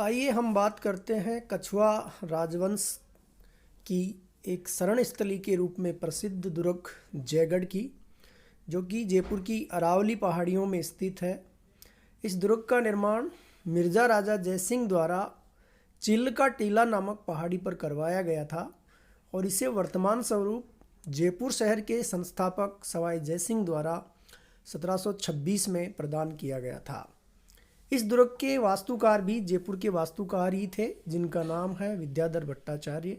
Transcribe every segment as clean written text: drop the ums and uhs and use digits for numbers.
आइए हम बात करते हैं कछवा राजवंश की एक शरण स्थली के रूप में प्रसिद्ध दुर्ग जयगढ़ की, जो कि जयपुर की अरावली पहाड़ियों में स्थित है। इस दुर्ग का निर्माण मिर्जा राजा जयसिंह द्वारा चिल्का टीला नामक पहाड़ी पर करवाया गया था और इसे वर्तमान स्वरूप जयपुर शहर के संस्थापक सवाई जयसिंह द्वारा 1726 में प्रदान किया गया था। इस दुर्ग के वास्तुकार भी जयपुर के वास्तुकार ही थे, जिनका नाम है विद्याधर भट्टाचार्य।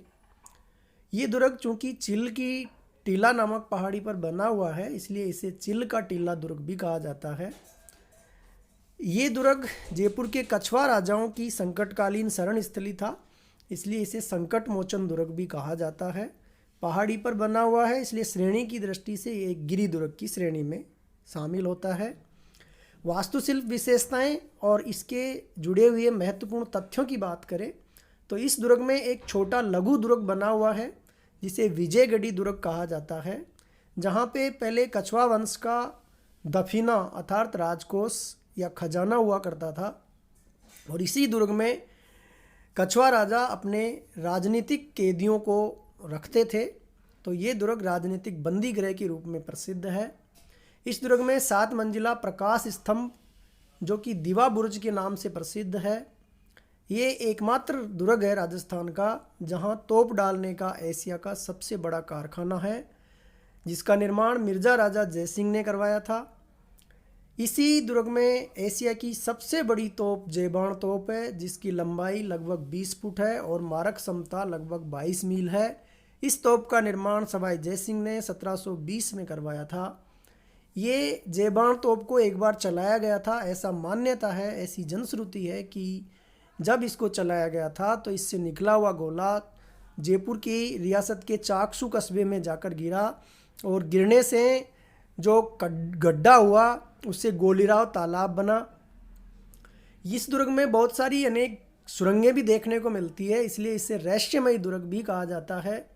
ये दुर्ग चूंकि चिल की टीला नामक पहाड़ी पर बना हुआ है, इसलिए इसे चिल का टीला दुर्ग भी कहा जाता है। ये दुर्ग जयपुर के कछवा राजाओं की संकटकालीन शरण स्थली था, इसलिए इसे संकट मोचन दुर्ग भी कहा जाता है। पहाड़ी पर बना हुआ है, इसलिए श्रेणी की दृष्टि से ये एक गिरी दुर्ग की श्रेणी में शामिल होता है। वास्तुशिल्प विशेषताएं और इसके जुड़े हुए महत्वपूर्ण तथ्यों की बात करें तो इस दुर्ग में एक छोटा लघु दुर्ग बना हुआ है, जिसे विजयगढ़ी दुर्ग कहा जाता है, जहां पे पहले कछवा वंश का दफीना अर्थात राजकोष या खजाना हुआ करता था और इसी दुर्ग में कछवा राजा अपने राजनीतिक कैदियों को रखते थे। तो ये दुर्ग राजनीतिक बंदी गृह के रूप में प्रसिद्ध है। इस दुर्ग में 7 मंजिला प्रकाश स्तंभ, जो कि दिवा बुर्ज के नाम से प्रसिद्ध है, ये एकमात्र दुर्ग है राजस्थान का जहां तोप डालने का एशिया का सबसे बड़ा कारखाना है, जिसका निर्माण मिर्जा राजा जयसिंह ने करवाया था। इसी दुर्ग में एशिया की सबसे बड़ी तोप जयबाण तोप है, जिसकी लंबाई लगभग 20 फुट है और मारक क्षमता लगभग 22 मील है। इस तोप का निर्माण सवाई जयसिंह ने 1720 में करवाया था। ये जयबाण तोप को एक बार चलाया गया था, ऐसा मान्यता है, ऐसी जनश्रुति है कि जब इसको चलाया गया था तो इससे निकला हुआ गोला जयपुर की रियासत के चाकसू कस्बे में जाकर गिरा और गिरने से जो गड्ढा हुआ उससे गोलीराव तालाब बना। इस दुर्ग में बहुत सारी अनेक सुरंगें भी देखने को मिलती है, इसलिए इसे रहस्यमयी दुर्ग भी कहा जाता है।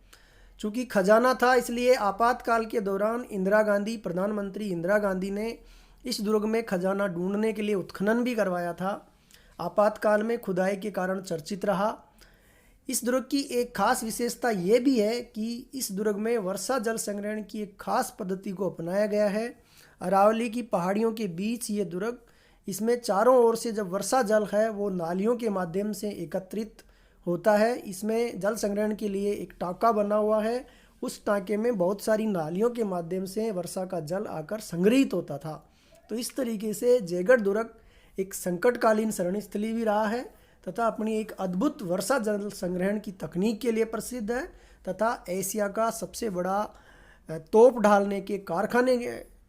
चूँकि खजाना था, इसलिए आपातकाल के दौरान इंदिरा गांधी, प्रधानमंत्री इंदिरा गांधी ने इस दुर्ग में खजाना ढूंढने के लिए उत्खनन भी करवाया था। आपातकाल में खुदाई के कारण चर्चित रहा। इस दुर्ग की एक खास विशेषता ये भी है कि इस दुर्ग में वर्षा जल संग्रहण की एक खास पद्धति को अपनाया गया है। अरावली की पहाड़ियों के बीच ये दुर्ग, इसमें चारों ओर से जब वर्षा जल है वो नालियों के माध्यम से एकत्रित होता है। इसमें जल संग्रहण के लिए एक टाँका बना हुआ है, उस टाँके में बहुत सारी नालियों के माध्यम से वर्षा का जल आकर संग्रहित होता था। तो इस तरीके से जयगढ़ दुर्ग एक संकटकालीन शरण स्थली भी रहा है तथा अपनी एक अद्भुत वर्षा जल संग्रहण की तकनीक के लिए प्रसिद्ध है तथा एशिया का सबसे बड़ा तोप ढालने के कारखाने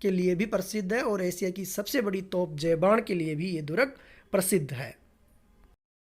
के लिए भी प्रसिद्ध है और एशिया की सबसे बड़ी तोप जयबाण के लिए भी ये दुर्ग प्रसिद्ध है।